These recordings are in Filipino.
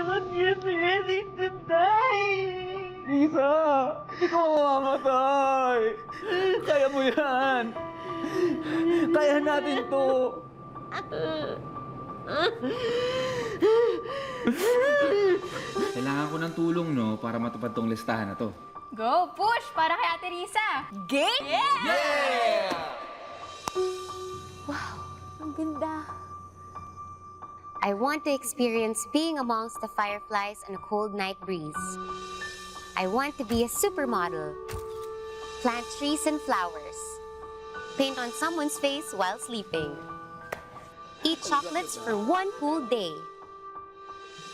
not give me anything to die. Lisa, hindi ko mamamatay. Kaya mo yan. Kaya natin to. Kailangan ko ng tulong, no, para matupad tong listahan na to. Go, push! Para kay Ate Risa! Game? Yeah! Wow, ang ganda. I want to experience being amongst the fireflies on a cold night breeze. I want to be a supermodel. Plant trees and flowers. Paint on someone's face while sleeping. Eat chocolates for one cool day.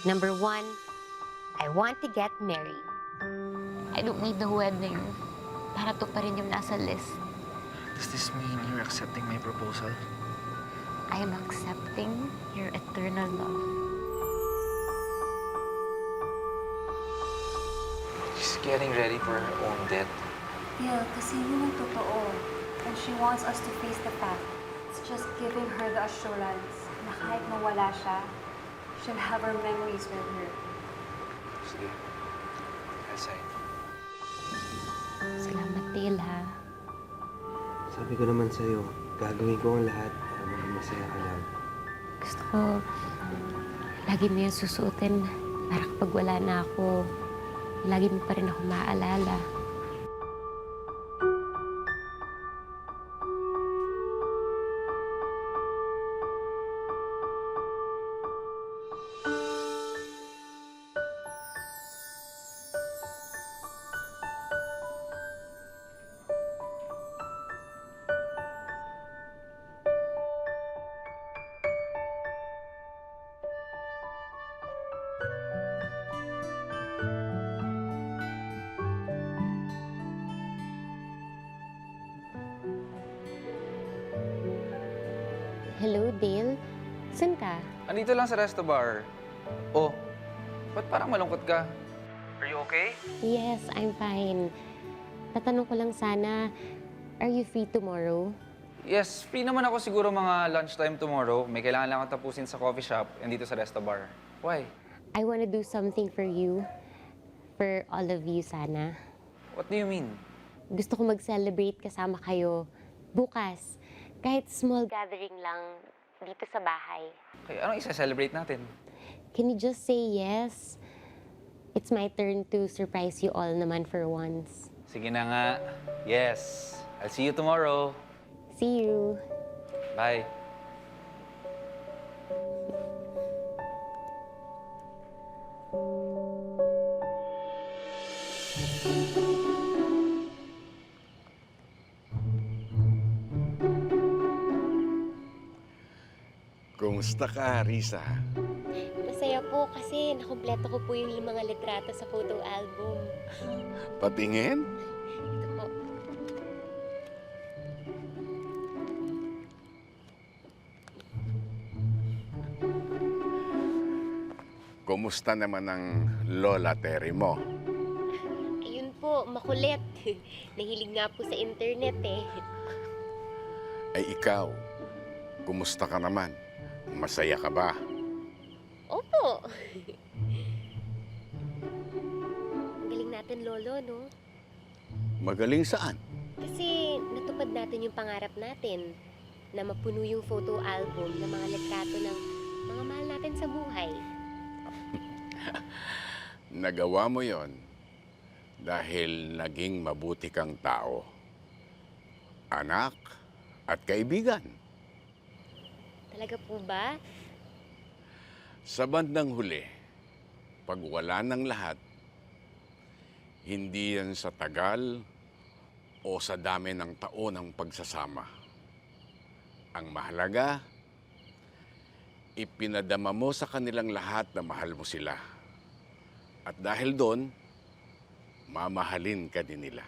Number 1, I want to get married. I don't need the wedding para to pa rin yung nasa list. Does this mean you're accepting my proposal? I am accepting your eternal love. She's getting ready for her own death. Yeah, kasi yun ang totoo. And she wants us to face the fact. It's just giving her the assurance na kahit mawala siya, she'll have her memories with her. Sige. I'll sign. Salamat, Dale, ha? Sabi ko naman sa'yo, gagawin ko ang lahat para maging masaya ka lang. Gusto ko, lagi mo yung susuotin para kapag wala na ako, lagi mo pa rin ako maaalala. Hello, Dale. Saan ka? Andito lang sa resto bar. Oh, ba't parang malungkot ka? Are you okay? Yes, I'm fine. Tatanong ko lang sana, are you free tomorrow? Yes, free naman ako siguro mga lunchtime tomorrow. May kailangan lang ako tapusin sa coffee shop and dito sa resto bar. Why? I wanna do something for you. For all of you, sana. What do you mean? Gusto ko mag-celebrate kasama kayo. Bukas. Kahit small gathering lang dito sa bahay. Okay, anong isa-celebrate natin? Can you just say yes? It's my turn to surprise you all naman for once. Sige na nga. Yes. I'll see you tomorrow. See you. Bye. Kumusta ka, Risa? Masaya po kasi nakumpleto ko po yung 5 litrato sa photo album. Patingin? Ito po. Kumusta naman ang Lola Terry mo? Ayun po, makulit. Nahilig nga po sa internet eh. Ay ikaw, kumusta ka naman? Masaya ka ba? Opo. Ang galing natin, Lolo, no? Magaling saan? Kasi natupad natin yung pangarap natin na mapuno yung photo album ng mga litrato ng mga mahal natin sa buhay. Nagawa mo yon dahil naging mabuti kang tao. Anak at kaibigan. Talaga po ba? Sa bandang huli, pag wala ng lahat, hindi yan sa tagal o sa dami ng taon ng pagsasama. Ang mahalaga, ipinadama mo sa kanilang lahat na mahal mo sila. At dahil doon, mamahalin ka din nila.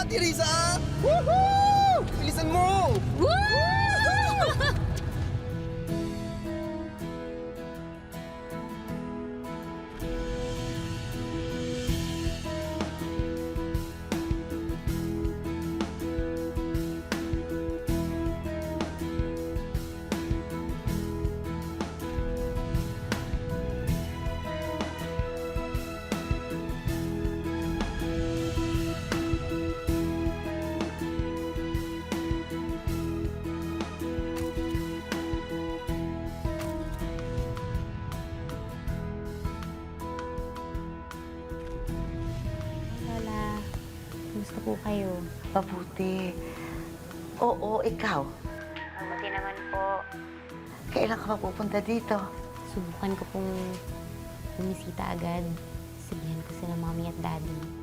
Ate Risa! Woohoo! Bilisan mo! Lola, kumusta po kayo? Mabuti. Oo, ikaw. Mabuti naman po. Kailan ka mapupunta dito? Subukan ko pong bumisita agad. Sabihan ko sila mommy at daddy.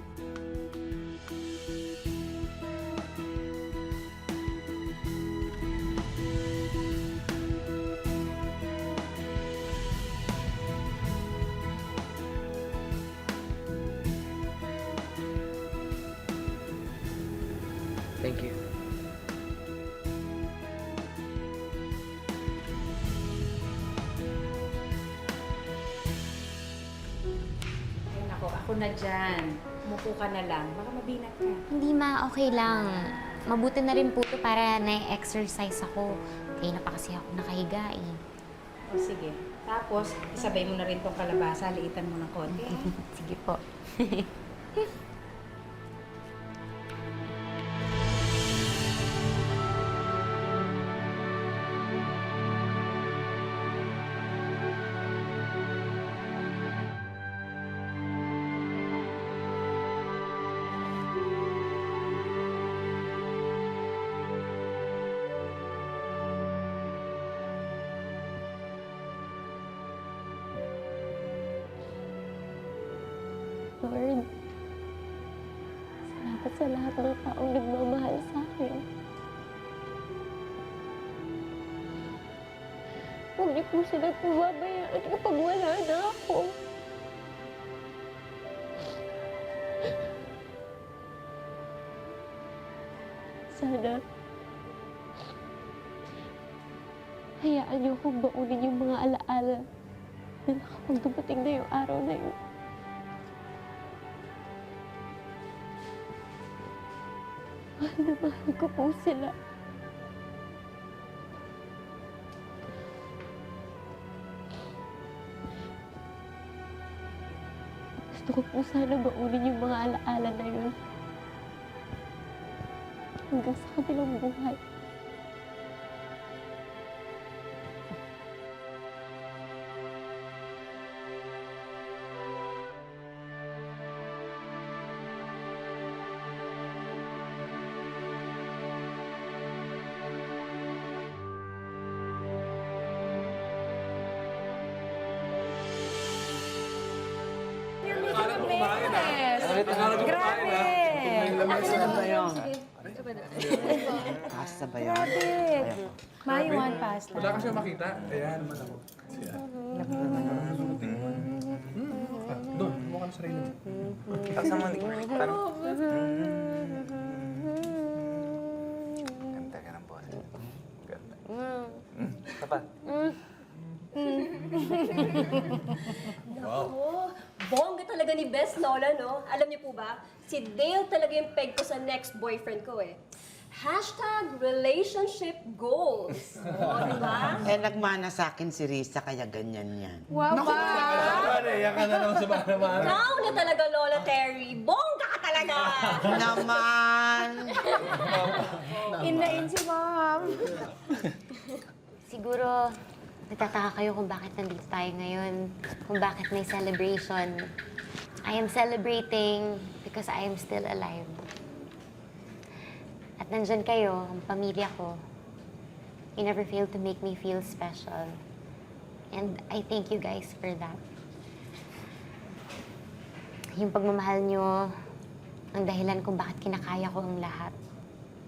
Thank you. Ay, nako, ako na dyan. Umupo ka na lang. Baka mabinat ka. Hindi ma, okay lang. Mabuti na rin po ito para na-exercise ako. Kaya na pa kasi ako nakahiga eh. O sige. Tapos, isabay mo na rin tong kalabasa. Liitan mo ng konti. Sige po. Lord, salamat sa lahat ng taong nagmamahal sa akin. Huwag niyo po sila pababayaan kapag wala na ako. Sana, hayaan niyo akong baunin yung mga alaala na kapag dumating na yung araw na yun. Mahal na mahal ko po sila. Gusto ko po sana baunin yung mga alaala na yun. Hanggang sa kabilang buhay. Pasta ba yun? Mayuan pasta. Wala kasi makita. Kaya naman ako. Doon, mukha ng sarili mo. Kasama ni Ganda ka ng boses. Ganda. Tapat. Wow. Bongga talaga ni Best Lola, no? Alam niyo po ba, si Dale talaga yung peg ko sa next boyfriend ko eh. #relationship goals. O, diba? Eh, nagmana sa akin si Risa, kaya ganyan yan. Wow, ba? Yan ka na naman sa bana-bana. Ikaw na talaga, Lola Terry. Bongga ka talaga! Naman! In si Mom. Siguro, nagtataka kayo kung bakit nandito tayo ngayon. Kung bakit may celebration. I am celebrating because I am still alive. At nandyan kayo, ang pamilya ko. You never failed to make me feel special. And I thank you guys for that. Yung pagmamahal nyo, ang dahilan kung bakit kinakaya ko ang lahat.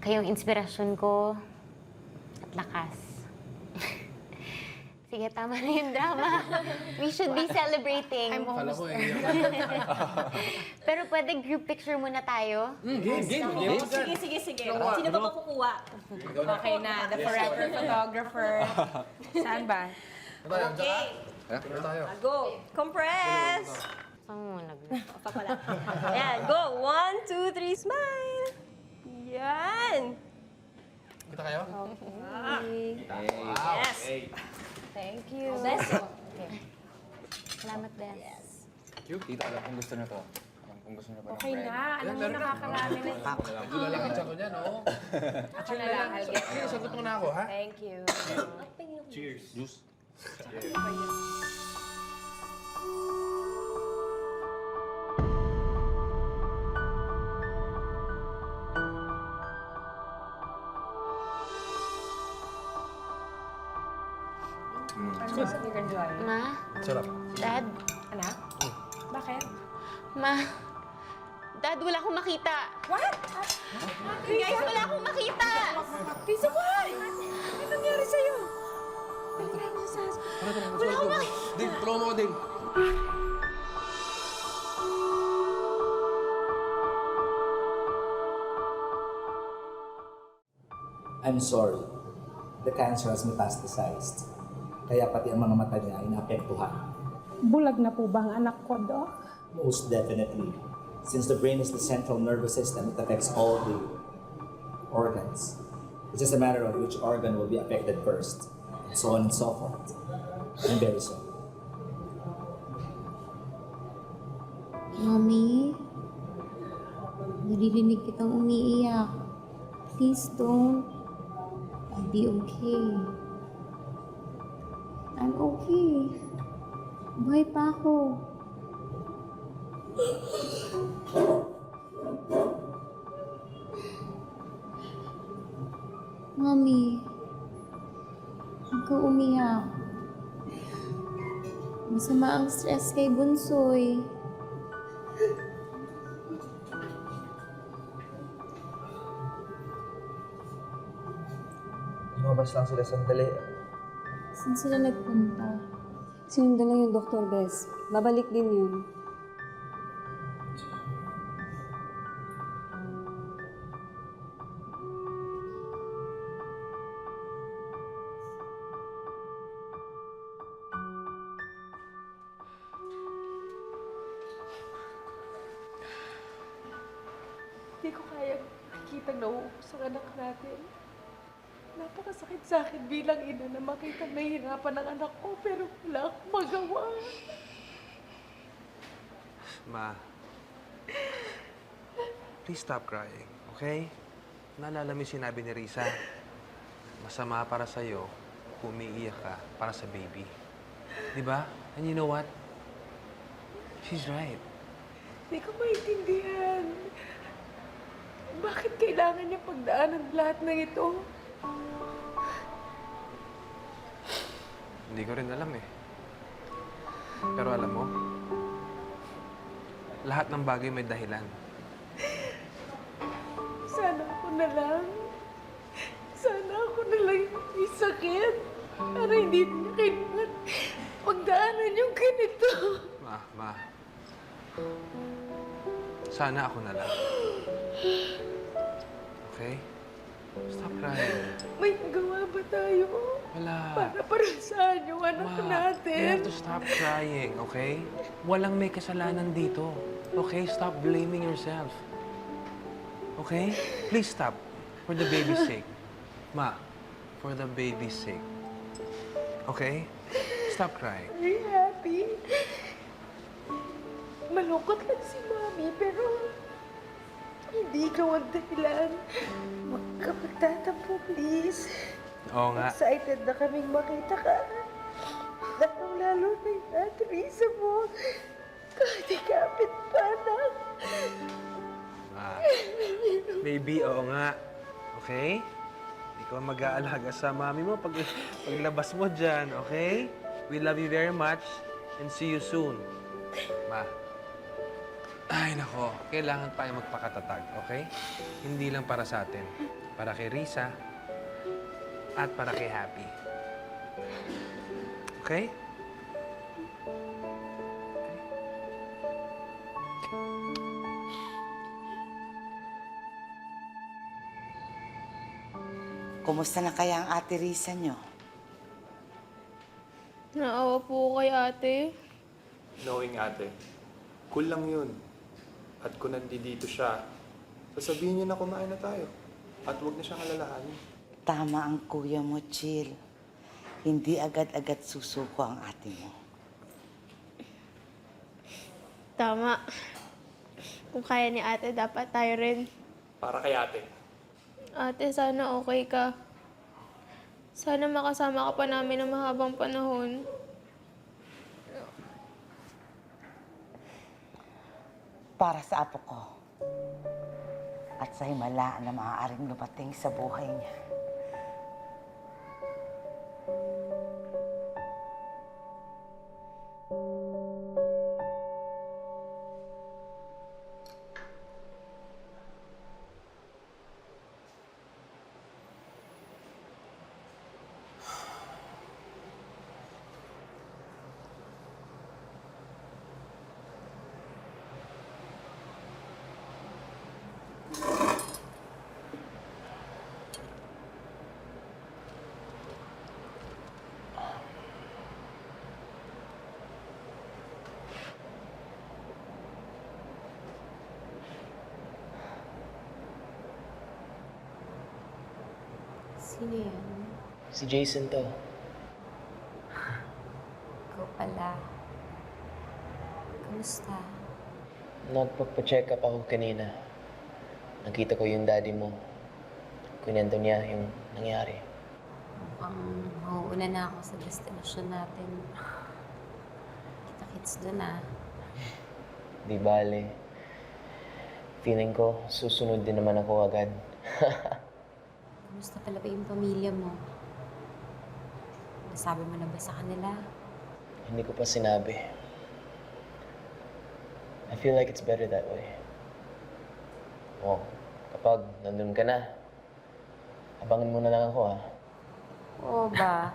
Kayo ang inspirasyon ko at lakas. Sige, tama na yung drama. We should be celebrating. Kala ko eh. Pero pwede group picture muna tayo? Game. Sige. Sino ba kukuha? Okay na, the forever photographer. Saan ba? Okay. Ano tayo? Go. Compress. Saan mo nag... Pa pala. Ayan, go. 1, 2, 3, smile. Yan. Kita kayo? Yes. Thank you. Bless you. Salamat, Bes. Tita, alam kung gusto niyo to. Alam kung gusto niyo pa ng Okay bread. na. Alam mo, nakakarami na. Medyo lalaki siya ko niyan, oo. Ako na lang. I'll get Sige, sagot mo na ako, ha? Thank you. Juice. Ano sa you're enjoy? Ma? Sarap. Dad? Anak? Bakit? Ma? Dad, wala akong makita. What? Guys, wala akong makita! Lisa, why? Ano nangyari sa'yo? Wala mo sa hospital. Wala akong makita. Ding, tulungan mo ko, Ding. I'm sorry. The cancer has metastasized. Kaya pati ang mga mata niya ay naapektuhan. Bulag na po ba ang anak ko, Doc? Most definitely. Since the brain is the central nervous system, it affects all the organs. It's just a matter of which organ will be affected first, and so on and so forth. And very soon. Mommy? Naririnig kitang umiiyak. Please don't. I'll be okay. I'm okay. Buhay pa ako. Mommy, huwag ka umiyak. Masama ang stress kay Bunsoy. Lumabas lang sila sandali. Saan sila nagpunta? Sinundan lang yung Dr. Bes. Babalik din yun. Hindi ko kaya makikita nauubos ang anak natin. Napakasakit sa akin bilang ina na makita nahihirapan ang anak ko pero wala akong magawa. Ma, please stop crying, okay? Naalala mo yung sinabi ni Risa? Masama para sa'yo kung umiiyak ka para sa baby. Di ba? And you know what? She's right. Hindi ko maintindihan. Bakit kailangan niya pagdaanan lahat ng ito? Hindi ko rin alam eh. Pero alam mo, lahat ng bagay may dahilan. Sana ako na lang. Sana ako na lang yung sakit. Para hindi niya kailangan pagdaanan yung ganito. Ma. Sana ako na lang. Okay? Stop crying. May nagawa ba tayo? Wala. Para parasahan yung anak Ma, you natin. have to stop crying, okay? Walang may kasalanan dito. Okay? Stop blaming yourself. Okay? Please stop. For the baby's sake. Ma, for the baby's sake. Okay? Stop crying. Are you happy? Malungkot lang si Mami, pero hindi ikaw ang dahilan. Huwag ka magtatampo, please. Oo nga. Excited na kaming makita ka. Lalo na yung Ate Risa mo. Kahit ikapit pa na. Ma, baby, oo nga. Okay? Ikaw ang mag-aalaga sa mami mo paglabas mo dyan, okay? We love you very much and see you soon. Ma. Ay, nako. Kailangan tayo magpakatatag, okay? Hindi lang para sa atin. Para kay Risa at para kay Happy. Okay? Kumusta na kaya ang ate Risa nyo? Naawa po kay ate. Knowing ate, cool lang yun. At kung nandito siya, sasabihin niya na kumain na tayo. At huwag na siyang alalahanin. Tama ang kuya mo, Chill. Hindi agad-agad susuko ang ate mo. Tama. Kung kaya ni ate, dapat tayo rin. Para kay ate. Ate, sana okay ka. Sana makasama ka pa namin ng mahabang panahon. Para sa apo ko. At sa himala na maaaring lumating sa buhay niya. Sino yan? Si Jason to. Ikaw pala. Kamusta? Nagpagpa-check up ako kanina. Nakita ko yung daddy mo. Kunento niya yung nangyari. Mukhang mauuna na ako sa destinasyon natin. Kita-kits doon ah. Di bale. Feeling ko, susunod din naman ako agad. Kamusta pala ba yung pamilya mo? Nasabi mo na ba sa kanila? Hindi ko pa sinabi. I feel like it's better that way. Oh, kapag nandun ka na, abangan mo na lang ako, ha? Oo ba?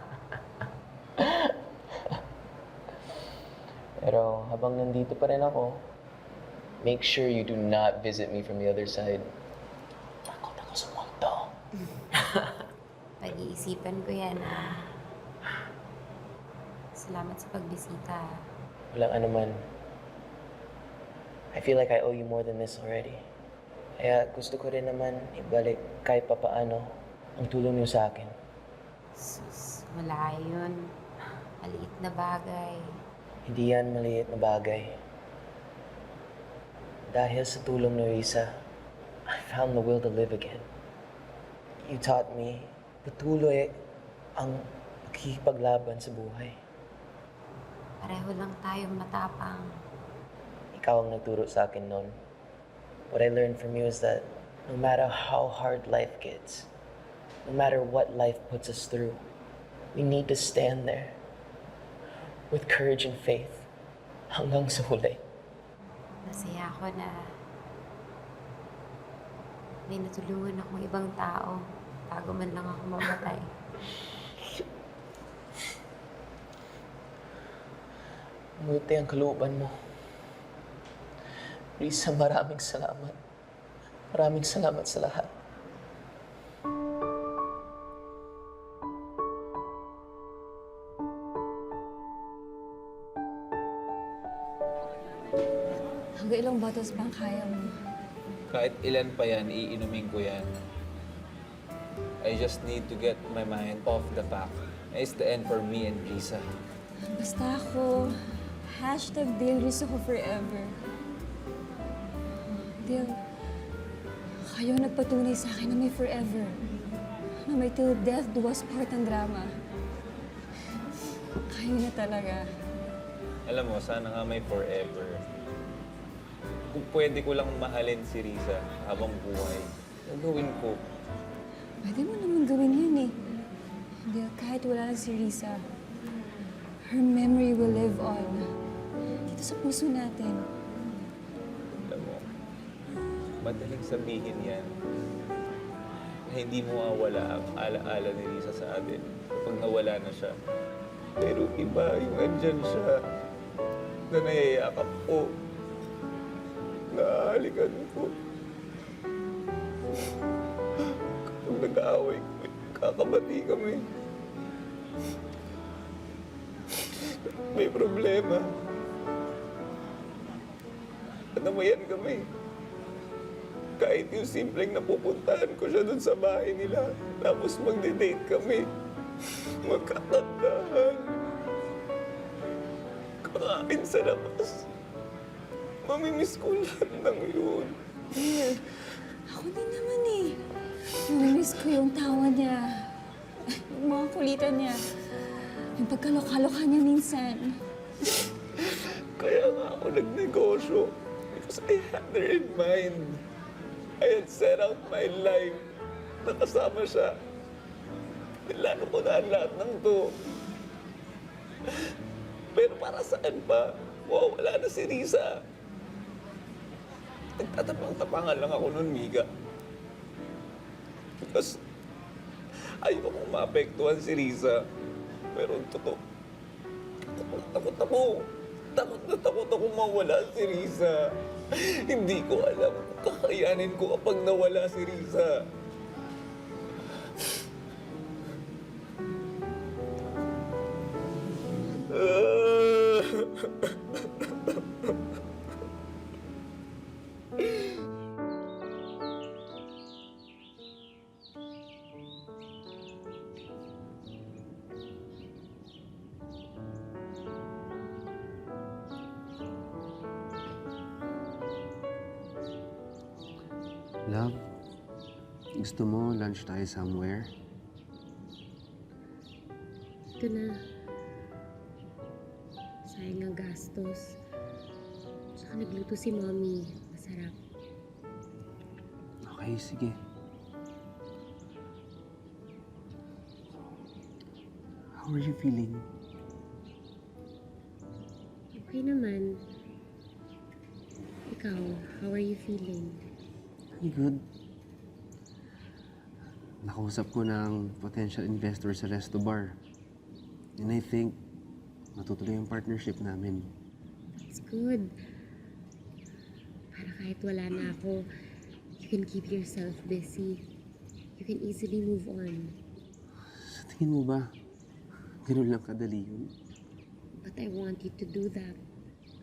Pero habang nandito pa rin ako, make sure you do not visit me from the other side. Takot ako sa multo. Pag-iisipan ko yan ah. Salamat sa pagbisita. Walang anuman. I feel like I owe you more than this already. Kaya gusto ko rin naman ibalik kahit papaano ang tulong niyo sa akin. Sus, wala yun. Maliit na bagay. Hindi yan maliit na bagay. Dahil sa tulong ni Risa, I found the will to live again. You taught me patuloy ang pagkikipaglaban sa buhay. Pareho lang tayong matapang. Ikaw ang nagturo sa akin noon. What I learned from you is that no matter how hard life gets, no matter what life puts us through, we need to stand there with courage and faith hanggang sa huli. Masaya ako na may natulungan akong ibang tao bago man lang ako mamatay. Buti ang kalooban mo. Risa, maraming salamat. Maraming salamat sa lahat. Hanggang ilang bottles bang kaya mo? Kahit ilan pa yan, iinumin ko yan. I just need to get my mind off the fact. It's the end for me and Risa. Basta ako, #Dale Rizzo ko forever. Dale, kayo nagpatunay sa akin na may forever. Na may till death do us part ang drama. Kayo na talaga. Alam mo, sana nga may forever. Kung pwede ko lang mahalin si Risa habang buhay, gagawin ko. Pwede mo naman gawin yun eh. Dale, kahit wala na si Risa, her memory will live on. Dito sa puso natin. Alam mo, madaling sabihin yan na hindi mo mawala ang alaala ni Risa sa atin kapag nawala na siya. Pero iba yung andyan siya na nayayakap ko, nahalikan ko. Kapag nag-aaway kami, kakabati kami. May problema. Namayan kami. Kahit yung simpleng napupuntahan ko siya dun sa bahay nila, tapos magde-date kami. Magkakantahan. Kakain sa labas. Mamimiss ko lahat ng yun. Ako din naman eh. Namimiss ko yung tawa niya. Yung mga kulitan niya. Yung pagkalokaloka niya minsan. Kaya nga ako nagnegosyo. Because I had her in mind. I had set out my life. Nakasama siya. Nilano ko na lahat ng to. Pero para saan pa? Wala na si Risa. Nagtatapang-tapangan lang ako nun, Miga. Because ayokong maapektuhan si Risa. Pero totoo, takot ako. Takot na takot ako mawala si Risa. Hindi ko alam kung kakayanin ko kapag nawala si Risa. Love, gusto mo lunch tayo somewhere? Ito na. Sayang ang gastos. Tsaka nagluto si Mommy. Masarap. Okay, sige. How are you feeling? Okay naman. Ikaw, how are you feeling? I'm good. Nakausap ko ng potential investor sa Resto Bar. And I think matutuloy ang partnership namin. It's good. Para kahit wala na ako, you can keep yourself busy. You can easily move on. Sa tingin mo ba, ganun lang kadali yun? But I want you to do that.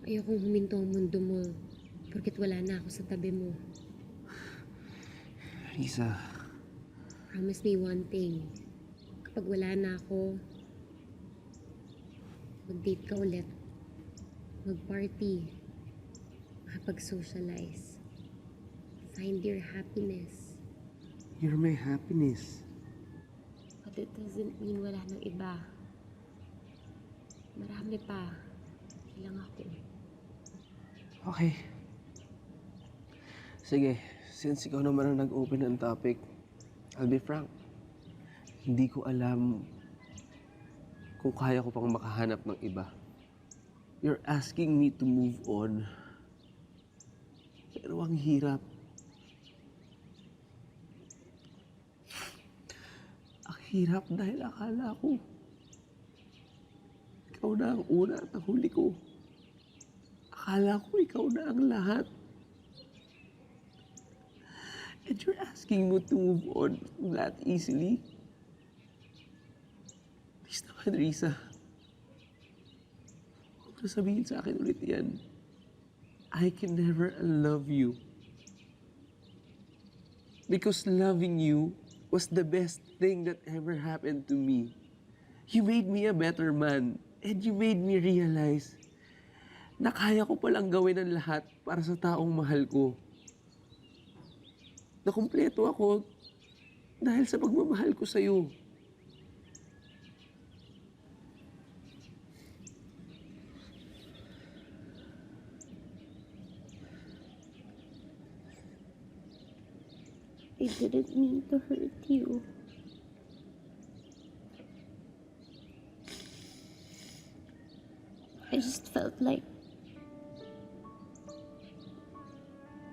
Ayokong huminto ang mundo mo porket wala na ako sa tabi mo. Risa, Promise me one thing. Kapag wala na ako, mag-date ka ulit. Mag-party. Makapag-socialize. Find your happiness. you're my happiness. But it doesn't mean wala nang iba. Marami pa. Ilang ako. Okay. Sige, since ikaw naman ang nag-open ng topic, I'll be frank. Hindi ko alam kung kaya ko pang makahanap ng iba. You're asking me to move on. Pero ang hirap. Ang hirap dahil akala ko ikaw na ang una at ang huli ko. Akala ko ikaw na ang lahat. And you're asking me to move on that easily? Please naman, Risa. Huwag na sabihin sa akin ulit yan. I can never love you. Because loving you was the best thing that ever happened to me. You made me a better man. And you made me realize na kaya ko palang gawin ang lahat para sa taong mahal ko. Nakumpleto ako dahil sa pagmamahal ko sa'yo. I didn't mean to hurt you. I just felt like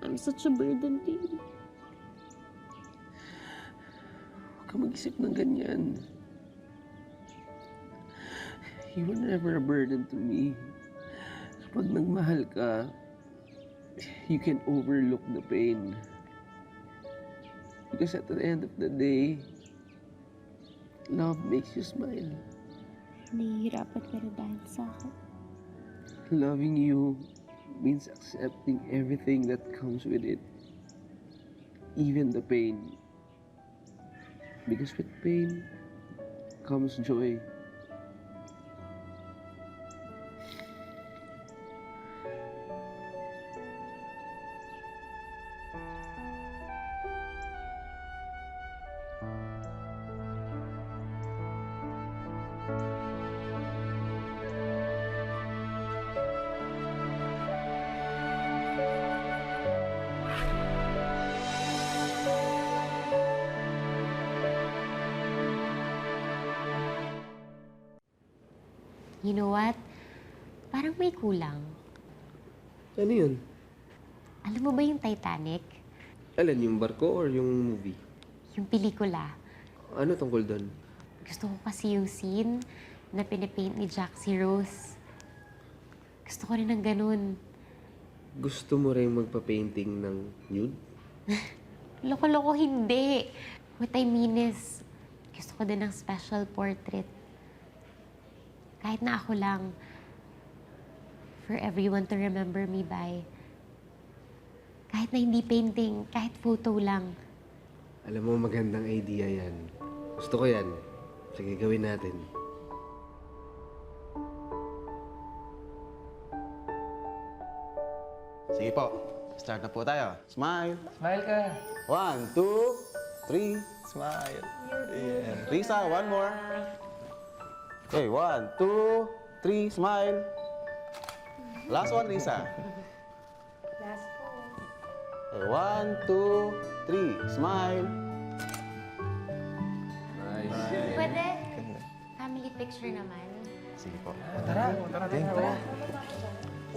I'm such a burden to you. Huwag ka mag-isip ng ganyan. You were never a burden to me. Pag nagmahal ka, you can overlook the pain. Because at the end of the day, love makes you smile. Nahihirapan ka na dahil sa akin. Loving you means accepting everything that comes with it. Even the pain. Because with pain comes joy. You know what? Parang may kulang. Ano yun? Alam mo ba yung Titanic? Alan, yung barko or yung movie? Yung pelikula. Ano tungkol doon? Gusto ko kasi yung scene na pinipaint ni Jack si Rose. Gusto ko rin ng ganun. Gusto mo rin magpa-painting ng nude? Loko-loko hindi. What I mean is, gusto ko din ng special portrait. Kahit na ako lang, for everyone to remember me by. Kahit na hindi painting, kahit photo lang. Alam mo, magandang idea yan. Gusto ko yan. Sige, gawin natin. Sige po. Start na po tayo. Smile. Smile ka. 1, 2, 3. Smile. Yeah. Risa, one more. Okay, 1, 2, 3. Smile. Last one, Risa. Last po. Okay, 1, 2, 3. Smile. Nice. Pwede? Family picture naman. Sige po. Tara.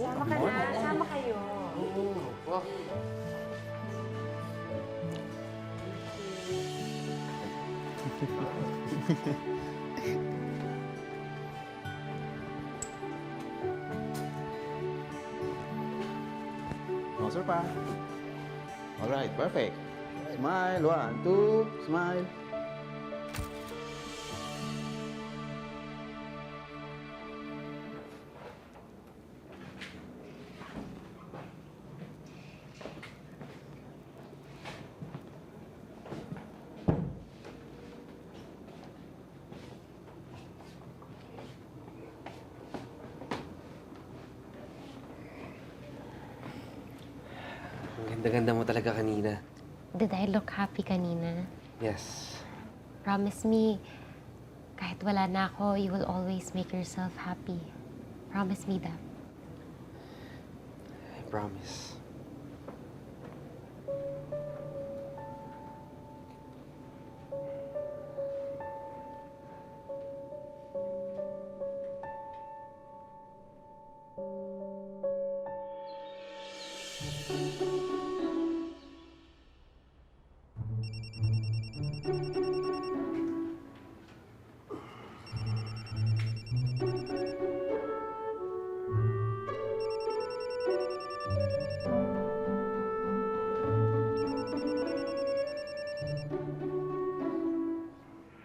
Sama ka na. Sama kayo. Closer pa. Alright, perfect. Smile. 1, 2. Smile. Ang ganda-ganda mo talaga kanina. Did I look happy kanina? Yes. Promise me, kahit wala na ako, you will always make yourself happy. Promise me that. I promise.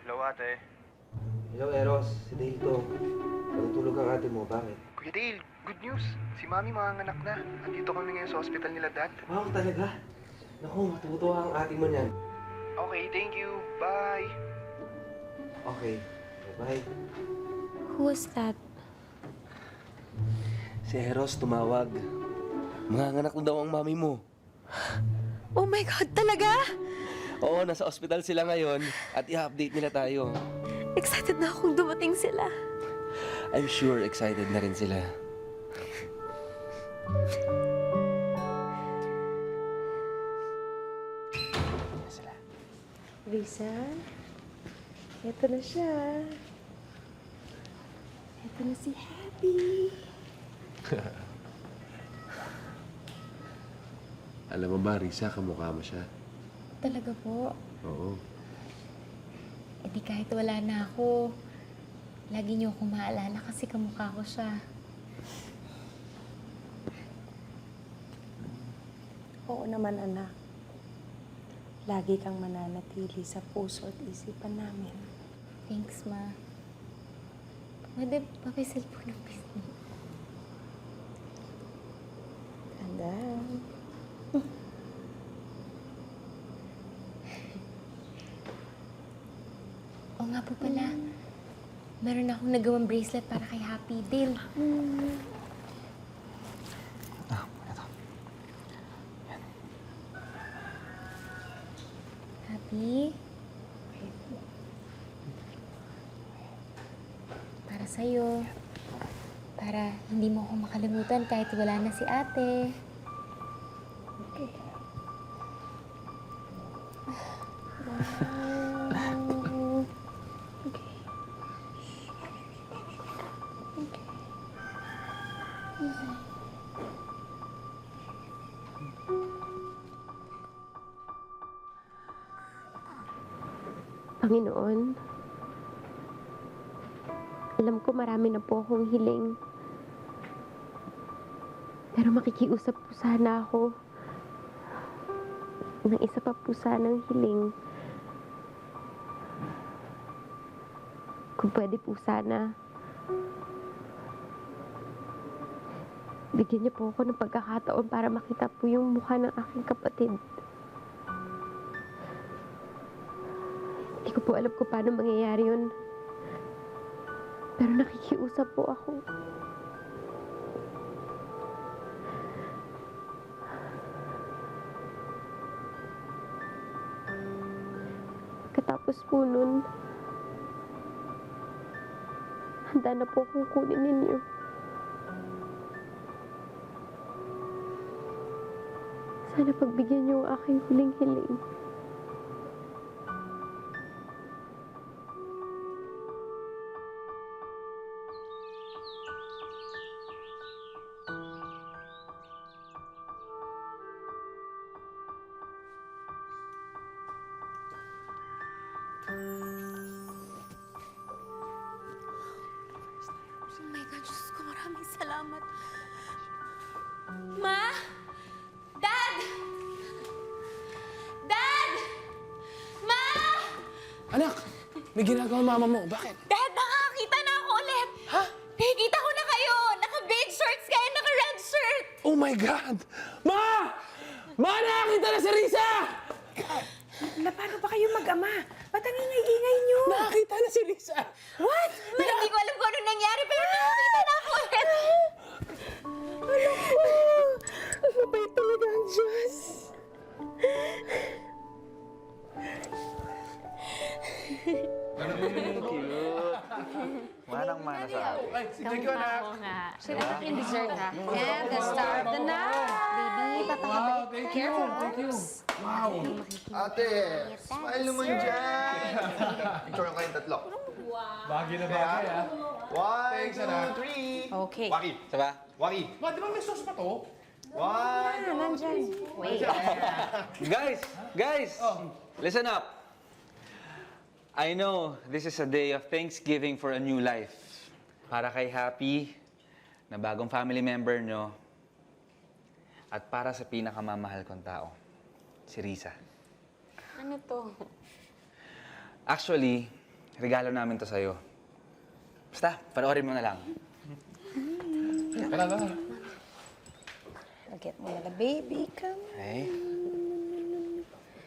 Hello, ate. Hello, Eros. Si Dale to. Natutulog ang ate mo. Bakit? Kuya Dale, good news. Si Mami manganganak na. Andito kami ngayon sa ospital nila, Dad. Wow, talaga? Naku, matutuwa ang ate mo niyan. Okay, thank you. Bye. Okay. Bye. Who was that? Si Eros tumawag. Manganganak na daw ang mami mo. Oh my God, talaga? Oo, nasa ospital sila ngayon at i-update nila tayo. Excited na akong dumating sila. I'm sure excited na rin sila. Risa, eto na siya. Eto na si Happy. Alam mo ba, Risa, kamukha mo siya. Talaga po? Oo. Eh di kahit wala na ako, lagi niyo akong maalala kasi kamukha ko siya. Oo naman, anak. Lagi kang mananatili sa puso at isipan namin. Thanks, Ma. Madam, pakisalpon ng business. Tanda. Oo nga po pala. Meron akong nagawang bracelet para kay Happy. Deal. Happy? Para sa'yo. Para hindi mo ako makalimutan kahit wala na si ate. Okay. Panginoon, alam ko marami na po akong hiling. Pero makikiusap po sana ako ng isa pa po sanang hiling. Kung pwede po sana, bigyan niyo po ako ng pagkakataon para makita po yung mukha ng aking kapatid. Hindi ko po alam kung paano mangyayari yun. Pero nakikiusap po ako. Katapos po nun, handa na po akong kunin ninyo. Sana pagbigyan niyo ang aking huling-hiling. Oh my God, Diyos ko, maraming salamat. Ma! Dad! Dad! Ma! Anak, may ginagawa mama mo. Bakit? Dad, nakakakita na ako ulit! Ha? Nakikita ko na kayo! Naka-beige shorts kayo, naka-red shirt! Oh my God! Ma! Ma, nakakita na si Risa! Na, paano ba kayo mag-ama? Ba't ang ingay-ingay niyo? Nakakita na si Risa! What? Ma, hindi ko alam kung ano nangyari, pero nakakita na ako ulit! Alam ko! Mabait talaga ang Diyos. Manang-mana sa akin. Ay, thank you, anak. Siyempre natin yung dessert, ha? And the star of the night. Baby, Wow, thank you. Thank you. Wow. Ate, smile naman dyan. Picture lang kayong tatlo. Bagay na bagay, ha? One, Thanks, two, anak. three. Okay. Waki. Saba? Waki. Ba, di ba may sauce pa to? One, Nandyan. Wait. Guys! Listen up. I know this is a day of Thanksgiving for a new life. Para kay Happy, na bagong family member nyo, at para sa pinakamamahal kong tao, si Risa. Ano to? Actually, regalo namin to sa'yo. Basta, panoorin mo na lang. Tara, tara. Get mo na, baby. Come. Okay?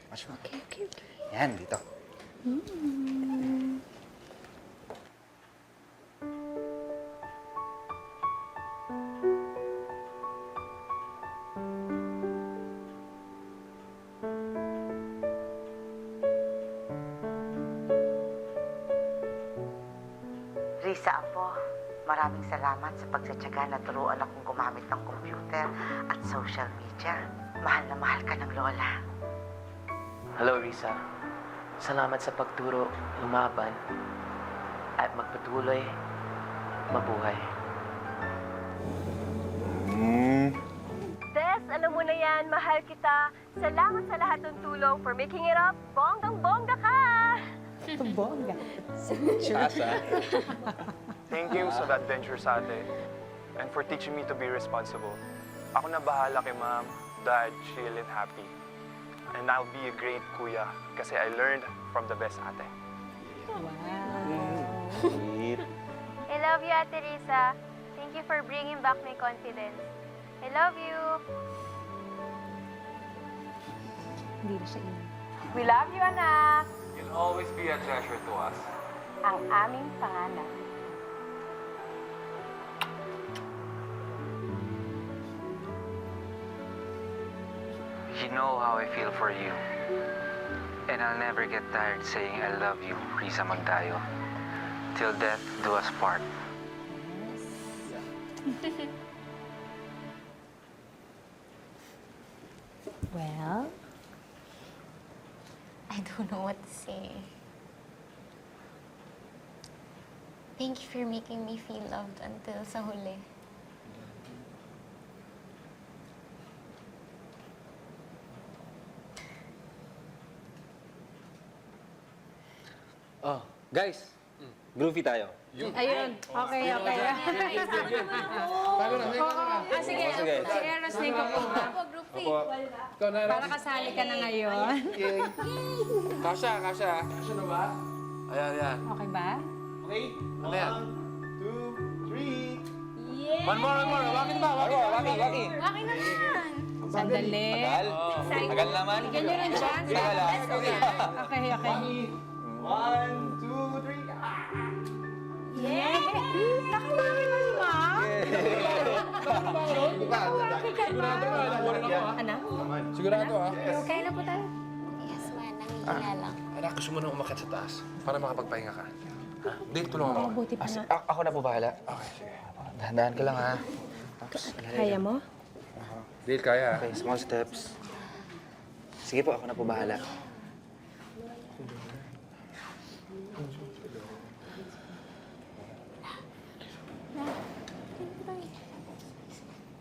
Watch mo. Okay. Yan, dito. Risa, Apo, maraming salamat sa pagtsatsaga na turuan akong gumamit ng computer at social media. Mahal na mahal ka ng Lola. Hello, Risa. Salamat sa pagturo, lumaban, at magpatuloy, mabuhay. Des, alam mo na yan, mahal kita. Salamat sa lahat ng tulong for making it up. Bonggang-bongga ka! Bongga. Asa. Thank you sa adventure sa ate and for teaching me to be responsible. Ako na bahala kay ma'am, dad, chill and happy. And I'll be a great kuya kasi I learned from the best ate. Sweet. I love you, Ate Risa. Thank you for bringing back my confidence. I love you. Hindi na siya inom. We love you, anak. You'll always be a treasure to us. Ang aming pangalan. You know how I feel for you. And I'll never get tired saying I love you, Risa Magdayo. Till death do us part. Well, I don't know what to say. Thank you for making me feel loved until sa huli. Oh, guys. Groovy tayo. Ayun. Okay. Sige. Sige. Si Eros na yung kukuha. Para kasali ka na ngayon. Kasha. Kasha na ba? Ayan. Okay ba? Okay. Ano yan? 1, 2, 3. One more. Wakin ba? Waki. Waki na yan. Sandali. Tagal naman. Bigyan nyo ng chance. Tagal ah. Okay. 1, 2, 3. Yeah! Nakalaki na si Ma'am! Anak? Sigurado ah. Okay na po tayo? Yes, man. Nangihina lang. Anak, gusto mo nang umakyat sa taas para makapagpahinga ka. Ha? Dave, tulungan mo. Buti pa na. Ako na po bahala. Okay, sige. Dahan-dahan ka lang ha. Kaya mo? Dave, kaya. Okay, small steps. Sige po, ako na po bahala.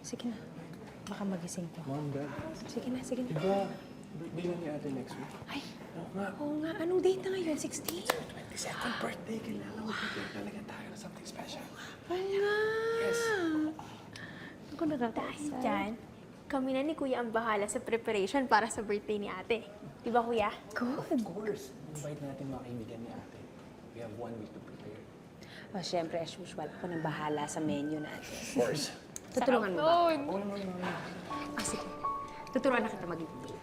Sige na. Baka magising ko. Mom, Dad. Sige na. Diba, birthday na ni ate next week? Ay, oo nga. Anong date na ngayon? 16? 22nd birthday. Kailangan mag-prepare talaga tayo ng something special. Oo nga. Yes. Ako nakakasal. Diyan, kami na ni Kuya ang bahala sa preparation para sa birthday ni ate. Di ba, Kuya? Of course. Invite natin mga kaibigan ni ate. We have 1 week to prepare. Oh, syempre, as usual, ako nang bahala sa menu natin. Of course. Tutulungan mo ba? Oh, Ah, sige. Tuturuan na kita mag-ibig.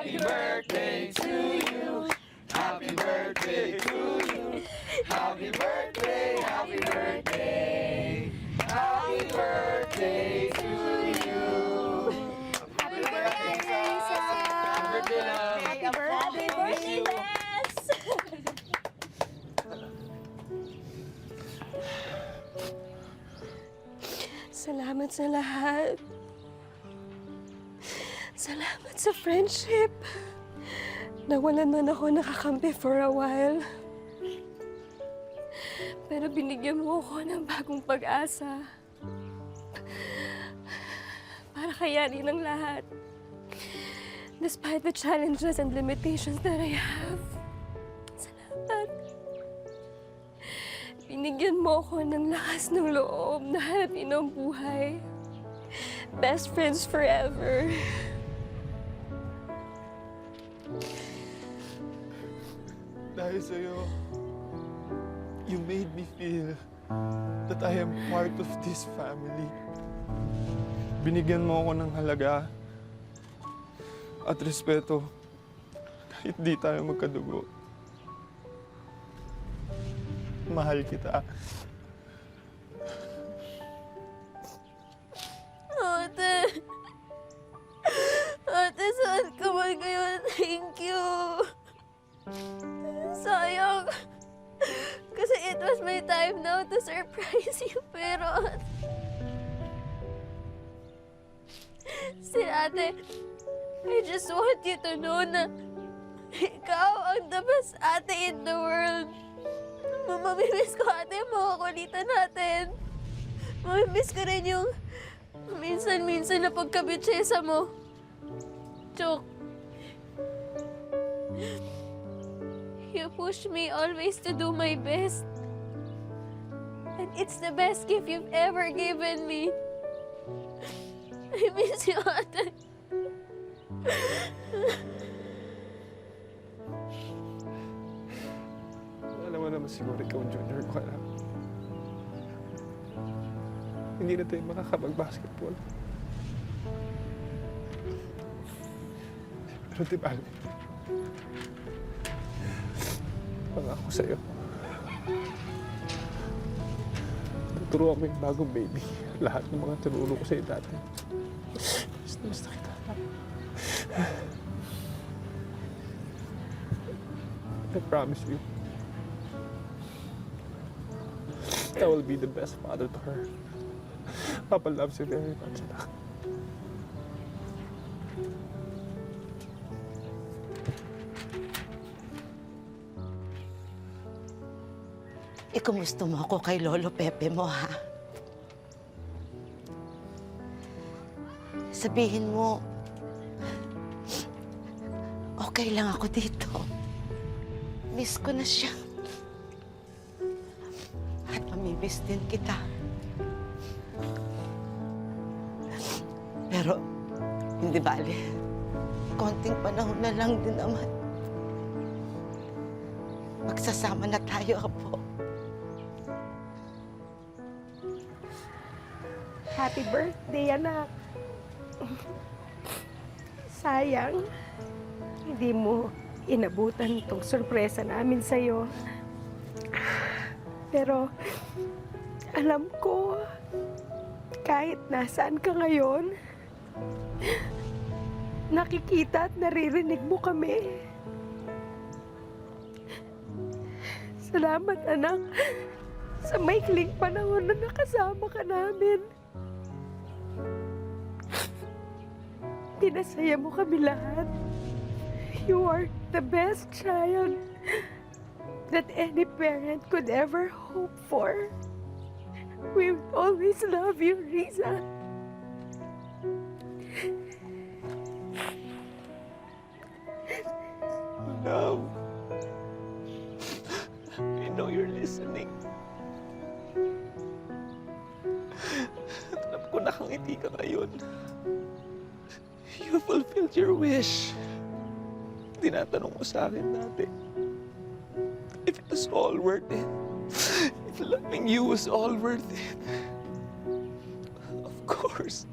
Happy birthday to you. Happy birthday to you. Happy birthday, happy birthday. Happy birthday to you. Happy birthday, Lisa! Happy birthday, love. Happy birthday, Bess! Salamat sa lahat. Salamat sa friendship. Nawalan man ako nakakampi for a while. Pero binigyan mo ako ng bagong pag-asa. Para kayanin ang lahat. Despite the challenges and limitations that I have. Salamat. Binigyan mo ako ng lakas ng loob na harapin ang buhay. Best friends forever. Dahil sa'yo, you made me feel that I am part of this family. Binigyan mo ako ng halaga at respeto kahit di tayo magkadugo. Mahal kita. Ate! Ate, saan ka man ngayon? Thank you! Sayang! Kasi it was my time now to surprise you, pero... Si ate, I just want you to know na ikaw ang the best ate in the world. Mamimiss ko ate yung mga kulitan natin. Mamimiss ko rin yung minsan-minsan na pagkabitsesa mo. Chok. You push me always to do my best. And it's the best gift you've ever given me. I miss you, ate. Alam mo naman siguro ikaw, Junior, ko na. Hindi na tayo makakapag-basketball. Pero di ba, pangako sa'yo. Tuturuan mo yung bagong baby. Lahat ng mga tinuro ko sa'yo dati. Basta kita. I promise you, I will be the best father to her. Papa loves you very much, anak. Ikumusta mo ako kay Lolo Pepe mo, ha? Sabihin mo, okay lang ako dito. Miss ko na siya. At mamimiss din kita. Pero, hindi bale. Konting panahon na lang din naman. Magsasama na tayo, Apo. Happy birthday, anak. Sayang, hindi mo inabutan itong sorpresa namin sa'yo. Pero, alam ko, kahit nasaan ka ngayon, nakikita at naririnig mo kami. Salamat, anak, sa maikling panahon na nakasama ka namin. Pinasaya mo kami lahat. You are the best child that any parent could ever hope for. We will always love you, Riza. Love, I know you're listening. Alam ko nakangiti ka ngayon. You fulfilled your wish. Tinatanong mo sa akin dati if it was all worth it. If loving you was all worth it. Of course.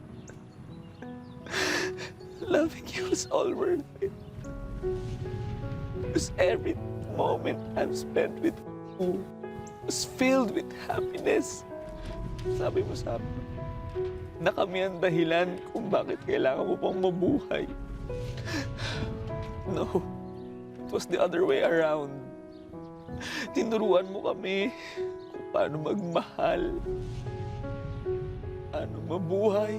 Loving you was all worth it. Because every moment I've spent with you was filled with happiness. Sabi mo sa akin na kami ang dahilan kung bakit kailangan mo pang mabuhay. No, it was the other way around. Tinuruan mo kami kung paano magmahal, paano mabuhay,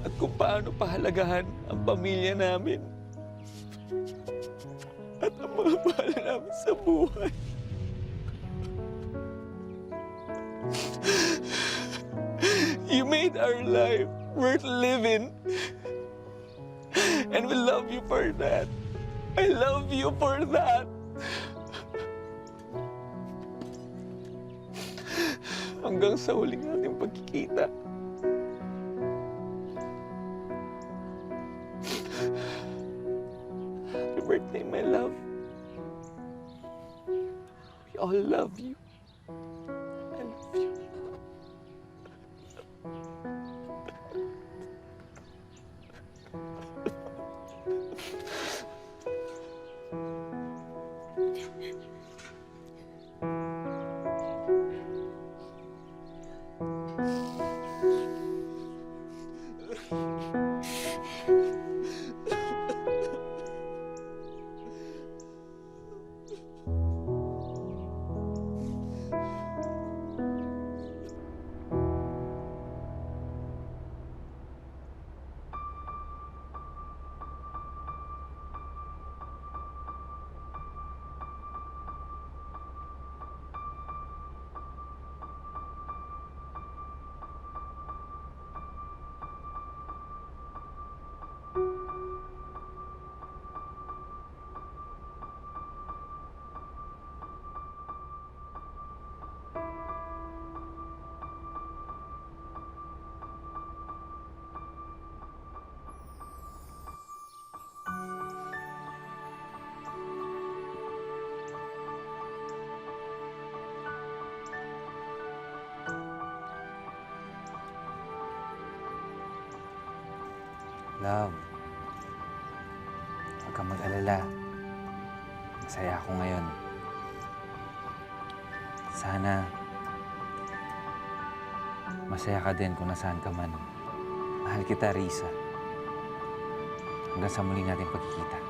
at kung paano pahalagahan ang pamilya namin at ang mga mahal namin sa buhay. You made our life worth living, and we love you for that. I love you for that. Hanggang sa huling nating pagkikita. Happy birthday, my love. We all love you. I love you. Love, huwag kang mag-alala. Masaya ako ngayon. Sana masaya ka din kung nasaan ka man. Mahal kita, Risa. Hanggang sa muli natin pagkikita.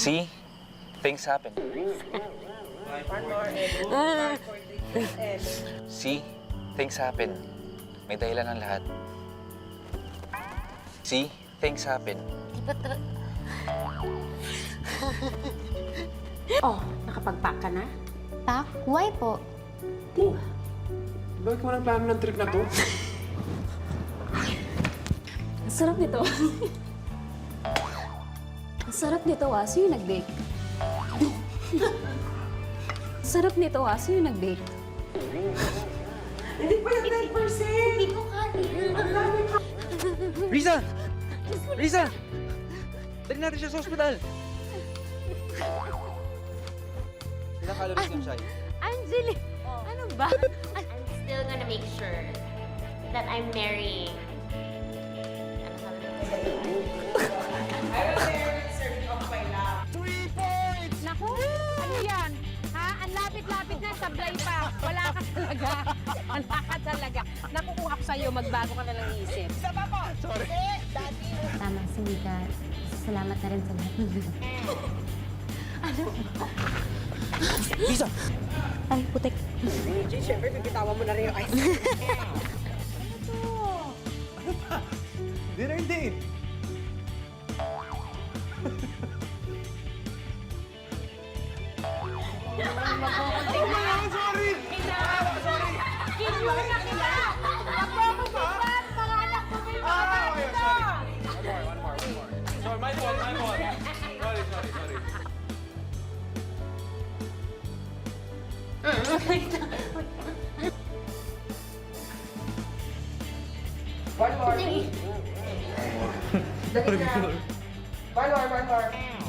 See? Things happen. See? Things happen. May dahilan ang lahat. See? Things happen. Oh, nakapag-pack ka na? Pack? Why po? Bakit mo nang plano ng trip na to? Ang sarap nito. Ang sarap nito, sino yung nag-bake? Ang sarap nito, sino yung nag-bake? Hindi pa yung 10%! Hindi ko kanin. Risa! Risa! Dali natin siya sa ospital! Ilang calories yung siya? Angeli! Ano ba? I'm still gonna make sure that I'm marrying a Naku, ano yan? Ha? Ang lapit-lapit na, sablay pa. Wala ka talaga. Wala ka talaga. Naku, kung ako sa'yo, magbago ka na ng isip. Isa pa po. Sorry. Tama si Mika. Salamat na rin sa lahat ng Lisa! Ay, putek. Siyempre, bibitawan mo na rin yung ice. Dinner date! Sorry! Sorry! Kinyo na kita! Nagpapagpupan! Mga anak ko may mga ito! One more. Sorry, my fault. Sorry. One more. One more.